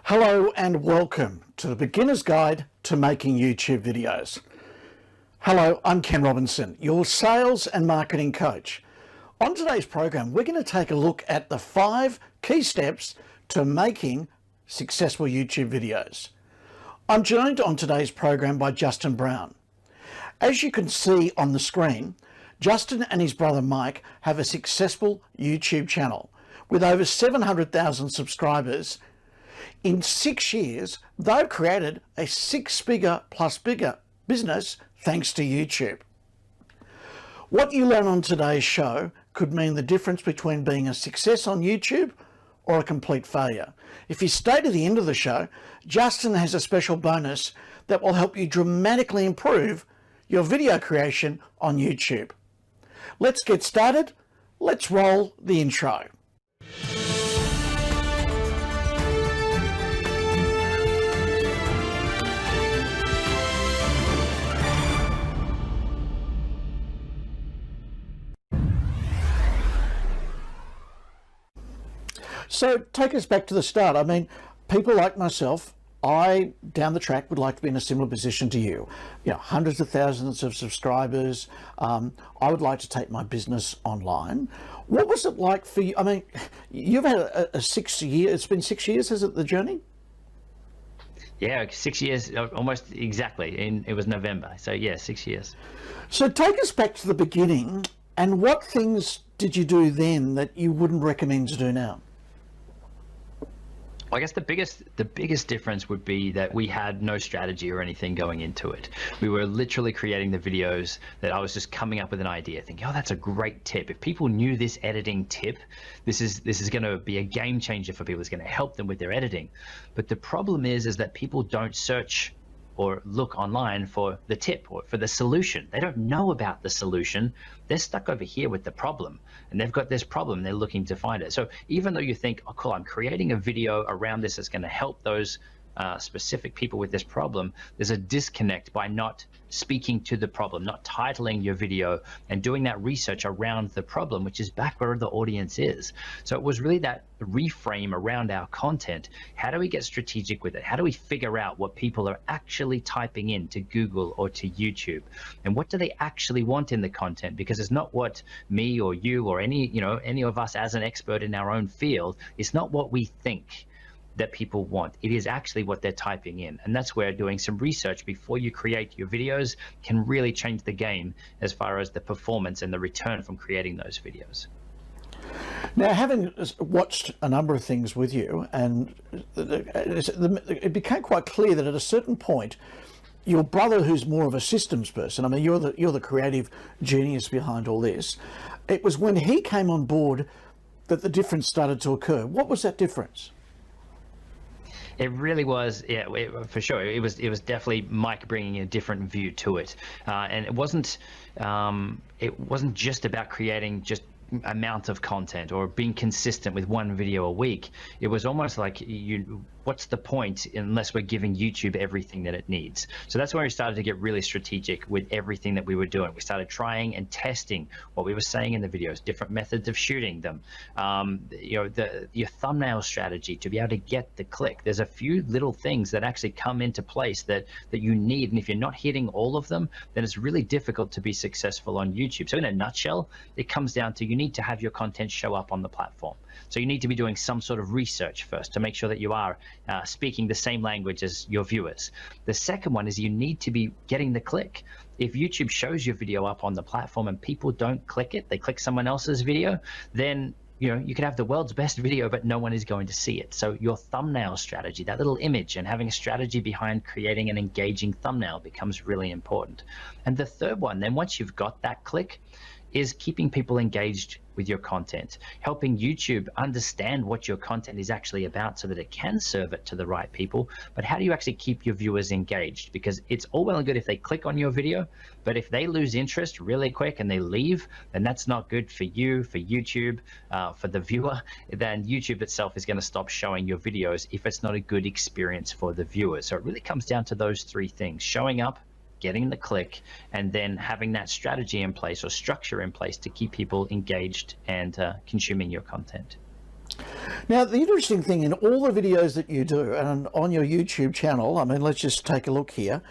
Hello and welcome to the Beginner's Guide to Making YouTube Videos. Hello, I'm Ken Robinson, your sales and marketing coach. On today's program, we're going to take a look at the 5 key steps to making successful YouTube videos. I'm joined on today's program by Justin Brown. As you can see on the screen, Justin and his brother Mike have a successful YouTube channel with over 700,000 subscribers. In 6 years, they've created a 6-figure plus bigger business thanks to YouTube. What you learn on today's show could mean the difference between being a success on YouTube or a complete failure. If you stay to the end of the show, Justin has a special bonus that will help you dramatically improve your video creation on YouTube. Let's get started. Let's roll the intro. So take us back to the start. I mean, people like myself, down the track would like to be in a similar position to you. You know, hundreds of thousands of subscribers. I would like to take my business online. What was it like for you? I mean, you've had a 6 year, it's been 6 years, has it, the journey? Yeah, 6 years, almost exactly. It was November. So yeah, 6 years. So take us back to the beginning, and what things did you do then that you wouldn't recommend to do now? I guess the biggest difference would be that we had no strategy or anything going into it. We were literally creating the videos that I was just coming up with an idea, thinking, oh, that's a great tip. If people knew this editing tip, this is going to be a game changer for people. It's going to help them with their editing. But the problem is that people don't search or look online for the tip or for the solution. They don't know about the solution. They're stuck over here with the problem, and they've got this problem. They're looking to find it. So even though you think, oh, cool, I'm creating a video around this that's going to help those specific people with this problem, there's a disconnect by not speaking to the problem, not titling your video and doing that research around the problem, which is back where the audience is. So it was really that reframe around our content. How do we get strategic with it? How do we figure out what people are actually typing in to Google or to YouTube, and what do they actually want in the content? Because it's not what me or you or any of us as an expert in our own field, it's not what we think that people want. It is actually what they're typing in. And that's where doing some research before you create your videos can really change the game as far as the performance and the return from creating those videos. Now, having watched a number of things with you, and it became quite clear that at a certain point, your brother, who's more of a systems person, I mean, you're the creative genius behind all this, it was when he came on board that the difference started to occur. What was that difference? It really was, yeah, for sure. It was definitely Mike bringing a different view to it, and it wasn't just about creating just amount of content or being consistent with one video a week. It was almost like, what's the point unless we're giving YouTube everything that it needs? So that's where we started to get really strategic with everything that we were doing. We started trying and testing what we were saying in the videos, different methods of shooting them, your thumbnail strategy to be able to get the click. There's a few little things that actually come into place that you need, and if you're not hitting all of them, then it's really difficult to be successful on YouTube. So in a nutshell, it comes down to you need to have your content show up on the platform. So you need to be doing some sort of research first to make sure that you are speaking the same language as your viewers. The second one is you need to be getting the click. If YouTube shows your video up on the platform and people don't click it, they click someone else's video, then you can have the world's best video, but no one is going to see it. So your thumbnail strategy, that little image, and having a strategy behind creating an engaging thumbnail becomes really important. And the third one, then once you've got that click, is keeping people engaged with your content, helping YouTube understand what your content is actually about so that it can serve it to the right people. But how do you actually keep your viewers engaged? Because it's all well and good if they click on your video, but if they lose interest really quick and they leave, then that's not good for you, for YouTube, for the viewer. Then YouTube itself is going to stop showing your videos if it's not a good experience for the viewers. So it really comes down to those three things: showing up, getting the click, and then having that strategy in place or structure in place to keep people engaged and consuming your content. Now, the interesting thing in all the videos that you do and on your YouTube channel, I mean, let's just take a look here.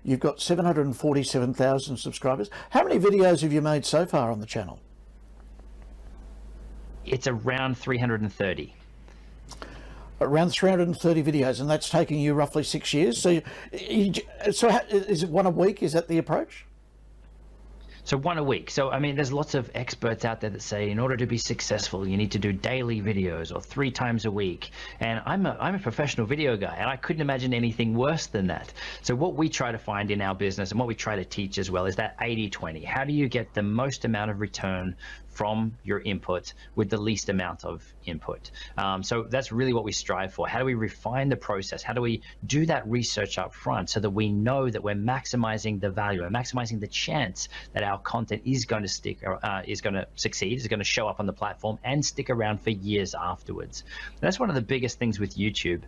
You've got 747,000 subscribers. How many videos have you made so far on the channel? It's around 330. Around 330 videos, and that's taking you roughly 6 years. So, is it one a week? Is that the approach? So one a week. So, I mean, there's lots of experts out there that say in order to be successful, you need to do daily videos or 3 times a week. And I'm a professional video guy, and I couldn't imagine anything worse than that. So what we try to find in our business and what we try to teach as well is that 80-20. How do you get the most amount of return from your input with the least amount of input? So that's really what we strive for. How do we refine the process? How do we do that research up front so that we know that we're maximizing the value and maximizing the chance that our content is going to is going to succeed, is going to show up on the platform and stick around for years afterwards. And that's one of the biggest things with YouTube,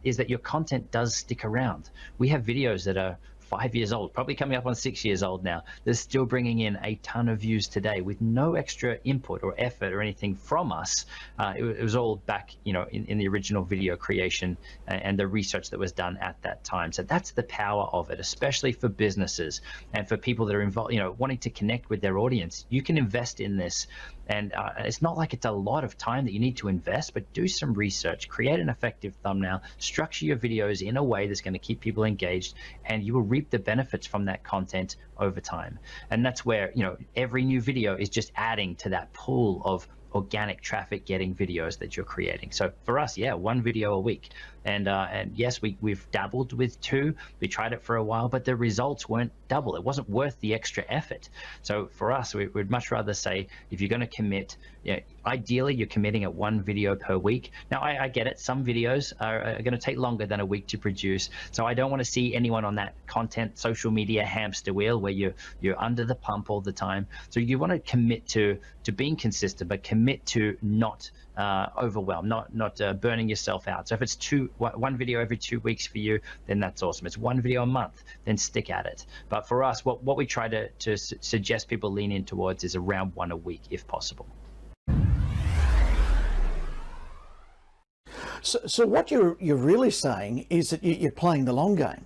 is that your content does stick around. We have videos that are 5 years old, probably coming up on 6 years old now. They're still bringing in a ton of views today with no extra input or effort or anything from us. It was all back, in the original video creation and the research that was done at that time. So that's the power of it, especially for businesses and for people that are involved, wanting to connect with their audience. You can invest in this. And it's not like it's a lot of time that you need to invest, but do some research, create an effective thumbnail, structure your videos in a way that's going to keep people engaged, and you will reap the benefits from that content over time. And that's where, every new video is just adding to that pool of organic traffic getting videos that you're creating. So for us, yeah, 1 video a week. And yes, we've dabbled with 2. We tried it for a while, but the results weren't double. It wasn't worth the extra effort. So for us, we'd much rather say, if you're going to commit, ideally you're committing at 1 video per week. Now I get it. Some videos are going to take longer than a week to produce. So I don't want to see anyone on that content social media hamster wheel where you're under the pump all the time. So you want to commit to being consistent, but commit to not overwhelm, not burning yourself out. So if it's 1 video every 2 weeks for you, then that's awesome. It's 1 video a month, then stick at it. But for us, what we try to suggest people lean in towards is around 1 a week if possible. So what you're really saying is that you're playing the long game.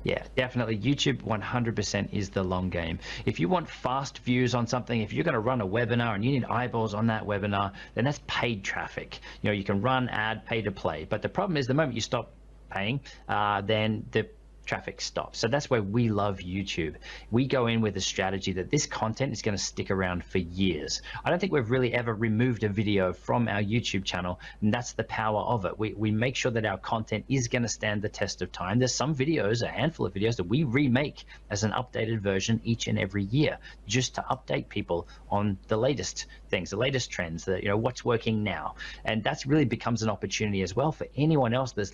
Yeah, definitely. YouTube 100% is the long game. If you want fast views on something, if you're going to run a webinar and you need eyeballs on that webinar, then that's paid traffic. You can run ad, pay to play. But the problem is the moment you stop paying, then the traffic stops. So that's why we love YouTube. We go in with a strategy that this content is going to stick around for years. I don't think we've really ever removed a video from our YouTube channel, and that's the power of it. We make sure that our content is going to stand the test of time. There's some videos, a handful of videos, that we remake as an updated version each and every year, just to update people on the latest things, the latest trends, what's working now. And that's really becomes an opportunity as well for anyone else that's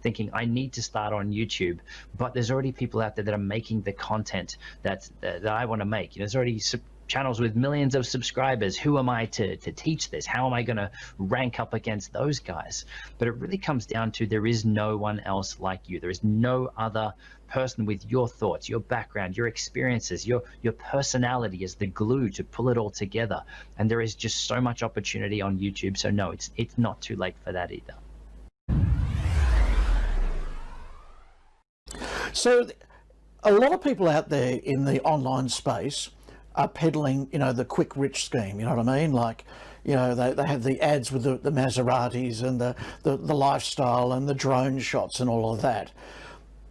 thinking, I need to start on YouTube. But there's already people out there that are making the content that I want to make. There's already channels with millions of subscribers. Who am I to teach this? How am I going to rank up against those guys? But it really comes down to there is no one else like you. There is no other person with your thoughts, your background, your experiences, your personality as the glue to pull it all together. And there is just so much opportunity on YouTube. So no, it's not too late for that either. So a lot of people out there in the online space are peddling, the quick rich scheme, you know what I mean? Like, they have the ads with the Maseratis and the lifestyle and the drone shots and all of that.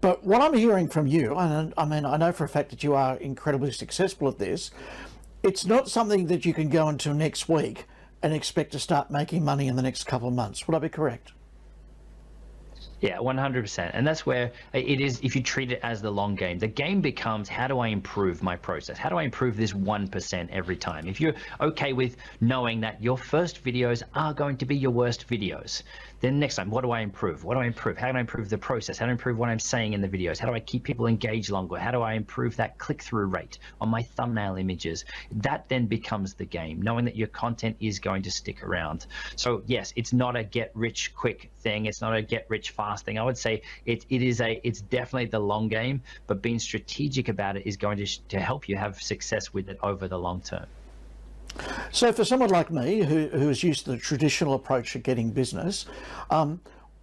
But what I'm hearing from you, and I mean, I know for a fact that you are incredibly successful at this, it's not something that you can go into next week and expect to start making money in the next couple of months. Would I be correct? Yeah, 100%. And that's where it is, if you treat it as the long game. The game becomes, how do I improve my process? How do I improve this 1% every time? If you're okay with knowing that your first videos are going to be your worst videos, then next time, what do I improve? What do I improve? How do I improve the process? How do I improve what I'm saying in the videos? How do I keep people engaged longer? How do I improve that click-through rate on my thumbnail images? That then becomes the game, knowing that your content is going to stick around. So yes, it's not a get-rich-quick thing. It's not a get-rich-fast thing. I would say it's definitely the long game, but being strategic about it is going to help you have success with it over the long term. So for someone like me who is used to the traditional approach of getting business,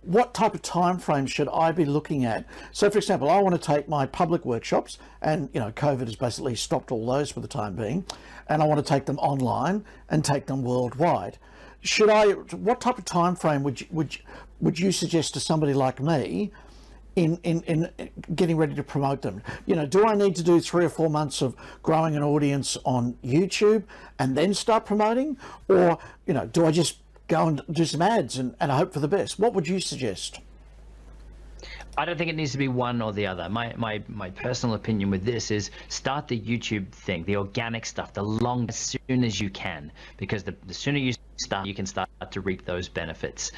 what type of time frame should I be looking at? So for example, I want to take my public workshops, and COVID has basically stopped all those for the time being, and I want to take them online and take them worldwide. What type of time frame would you suggest to somebody like me in getting ready to promote them? Do I need to do 3 or 4 months of growing an audience on YouTube and then start promoting? Or, do I just go and do some ads and hope for the best? What would you suggest? I don't think it needs to be one or the other. My personal opinion with this is start the YouTube thing, the organic stuff, as soon as you can, because the sooner you start, you can start to reap those benefits.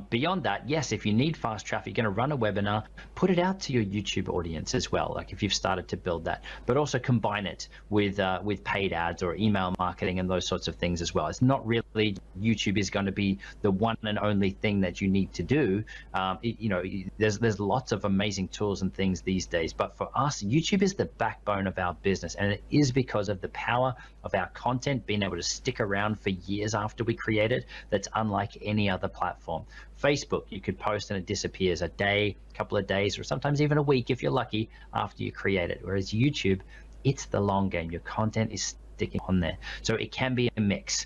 Beyond that, yes, if you need fast traffic, you're going to run a webinar, put it out to your YouTube audience as well, like if you've started to build that, but also combine it with paid ads or email marketing and those sorts of things as well. It's not really YouTube is going to be the one and only thing that you need to do. There's lots of amazing tools and things these days, but for us, YouTube is the backbone of our business, and it is because of the power of our content being able to stick around for years after we create it. That's unlike any other platform. Facebook, you could post and it disappears a day, a couple of days, or sometimes even a week if you're lucky after you create it. Whereas YouTube, it's the long game. Your content is sticking on there, so it can be a mix.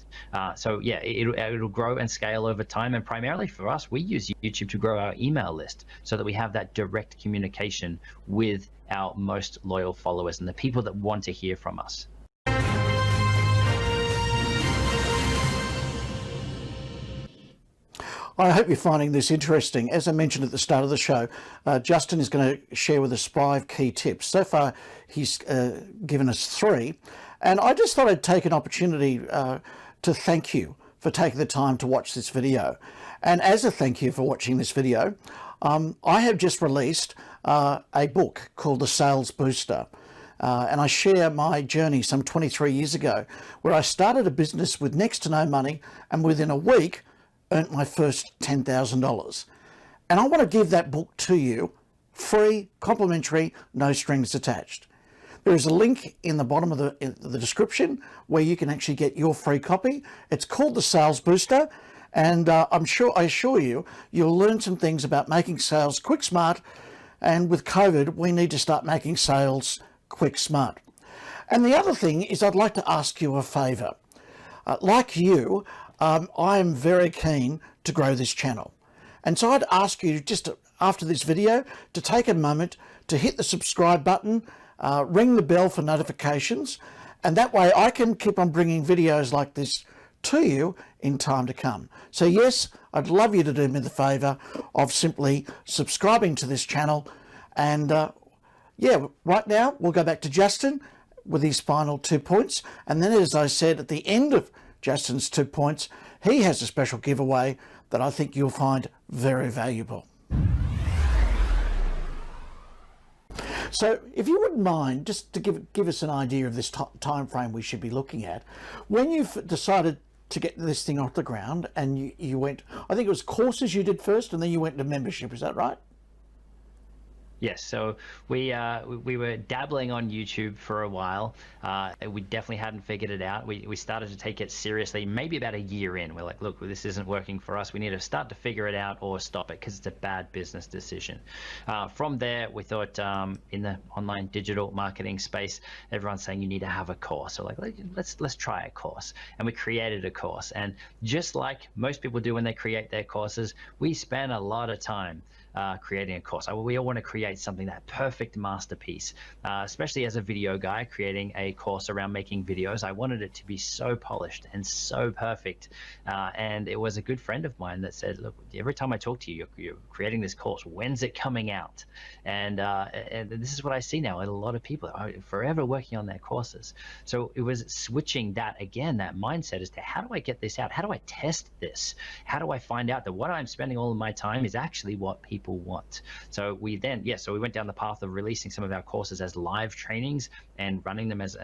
So yeah, it'll grow and scale over time, and primarily for us, we use YouTube to grow our email list so that we have that direct communication with our most loyal followers and the people that want to hear from us. I hope you're finding this interesting. As I mentioned at the start of the show, Justin is going to share with us 5 key tips. So far, he's given us 3. And I just thought I'd take an opportunity to thank you for taking the time to watch this video. And as a thank you for watching this video, I have just released a book called The Sales Booster. And I share my journey some 23 years ago, where I started a business with next to no money, and within a week, earned my first $10,000. And I want to give that book to you, free, complimentary, no strings attached. There is a link in the bottom of the description where you can actually get your free copy. It's called The Sales Booster, and I assure you, you'll learn some things about making sales quick, smart, and with COVID, we need to start making sales quick, smart. And the other thing is, I'd like to ask you a favor. Like you, I am very keen to grow this channel. And so I'd ask you just after this video to take a moment to hit the subscribe button, ring the bell for notifications, and that way I can keep on bringing videos like this to you in time to come. So yes, I'd love you to do me the favor of simply subscribing to this channel. And yeah, right now we'll go back to Justin with his final 2 points. And then, as I said, at the end of Justin's 2 points, he has a special giveaway that I think you'll find very valuable. So if you wouldn't mind, just to give us an idea of this time frame we should be looking at, when you've decided to get this thing off the ground and you went, I think it was courses you did first, and then you went to membership, is that right? Yes, so we were dabbling on YouTube for a while. We definitely hadn't figured it out. We started to take it seriously maybe about a year in. We're like, look, this isn't working for us. We need to start to figure it out or stop it because it's a bad business decision. From there, we thought in the online digital marketing space, everyone's saying you need to have a course. So like, let's try a course. And we created a course. And just like most people do when they create their courses, we spend a lot of time creating a course. We all want to create something, that perfect masterpiece, especially as a video guy creating a course around making videos. I wanted it to be so polished and so perfect. And it was a good friend of mine that said, look, every time I talk to you, you're creating this course. When's it coming out? And this is what I see now. And a lot of people are forever working on their courses. So it was switching that again, that mindset as to how do I get this out? How do I test this? How do I find out that what I'm spending all of my time is actually what people want? So we then, so we went down the path of releasing some of our courses as live trainings and running them as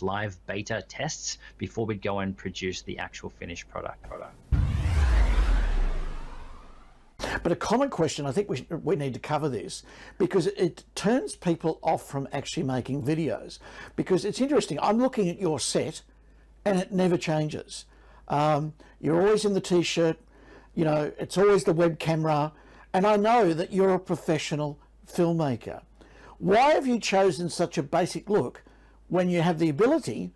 live beta tests before we'd go and produce the actual finished product. But a common question, I think we need to cover this, because it turns people off from actually making videos. Because it's interesting, I'm looking at your set and it never changes. You're always in the t-shirt, you know, it's always the web camera, and I know that you're a professional filmmaker. Why have you chosen such a basic look when you have the ability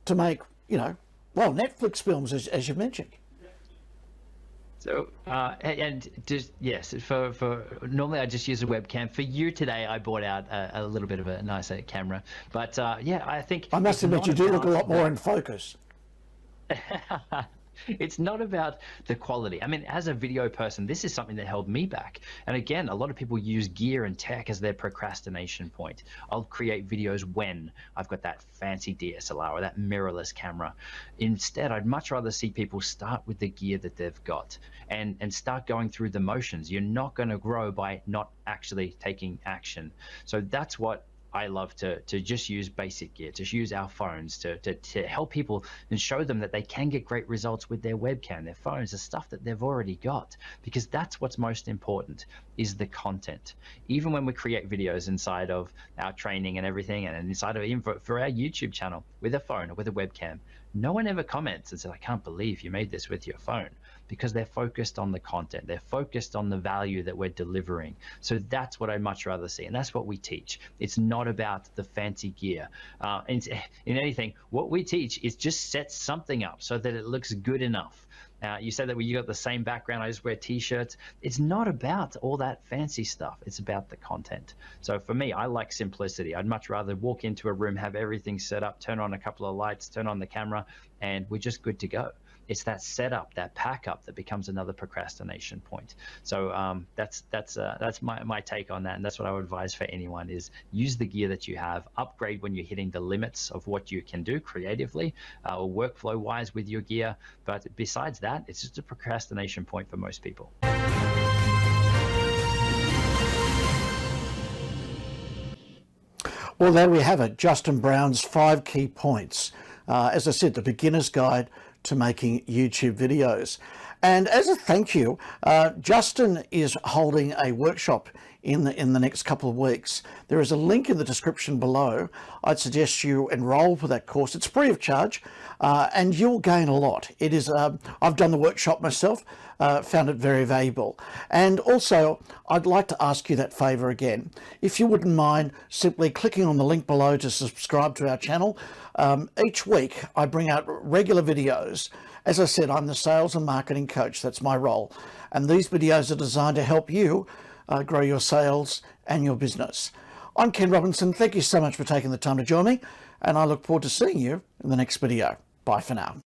to make, you know, well, Netflix films, as you've mentioned? So, and just, yes, for normally I just use a webcam. For you today, I brought out a little bit of a nicer camera. But yeah, I think I must admit, you do look a lot more in focus. It's not about the quality. I mean, as a video person, this is something that held me back. And again, a lot of people use gear and tech as their procrastination point. I'll create videos when I've got that fancy DSLR or that mirrorless camera. Instead, I'd much rather see people start with the gear that they've got and start going through the motions. You're not going to grow by not actually taking action. So that's what I love to just use basic gear, to use our phones to help people and show them that they can get great results with their webcam, their phones, the stuff that they've already got, because that's what's most important is the content. Even when we create videos inside of our training and everything, and inside of even for our YouTube channel with a phone or with a webcam, no one ever comments and says, I can't believe you made this with your phone, because they're focused on the content. They're focused on the value that we're delivering. So that's what I'd much rather see. And that's what we teach. It's not about the fancy gear. In anything, what we teach is just set something up so that it looks good enough. You said that you got the same background, I just wear t-shirts. It's not about all that fancy stuff. It's about the content. So for me, I like simplicity. I'd much rather walk into a room, have everything set up, turn on a couple of lights, turn on the camera, and we're just good to go. It's that setup, that pack up that becomes another procrastination point. So that's my take on that, and that's what I would advise for anyone is use the gear that you have, upgrade when you're hitting the limits of what you can do creatively or workflow wise with your gear. But besides that, it's just a procrastination point for most people. Well, there we have it, Justin Brown's 5 key points. As I said, the beginner's guide to making YouTube videos. And as a thank you, Justin is holding a workshop in the next couple of weeks. There is a link in the description below. I'd suggest you enroll for that course. It's free of charge, and you'll gain a lot. It is, I've done the workshop myself, found it very valuable. And also, I'd like to ask you that favor again. If you wouldn't mind simply clicking on the link below to subscribe to our channel. Each week, I bring out regular videos. As I said, I'm the sales and marketing coach. That's my role. And these videos are designed to help you grow your sales and your business. I'm Ken Robinson. Thank you so much for taking the time to join me, and I look forward to seeing you in the next video. Bye for now.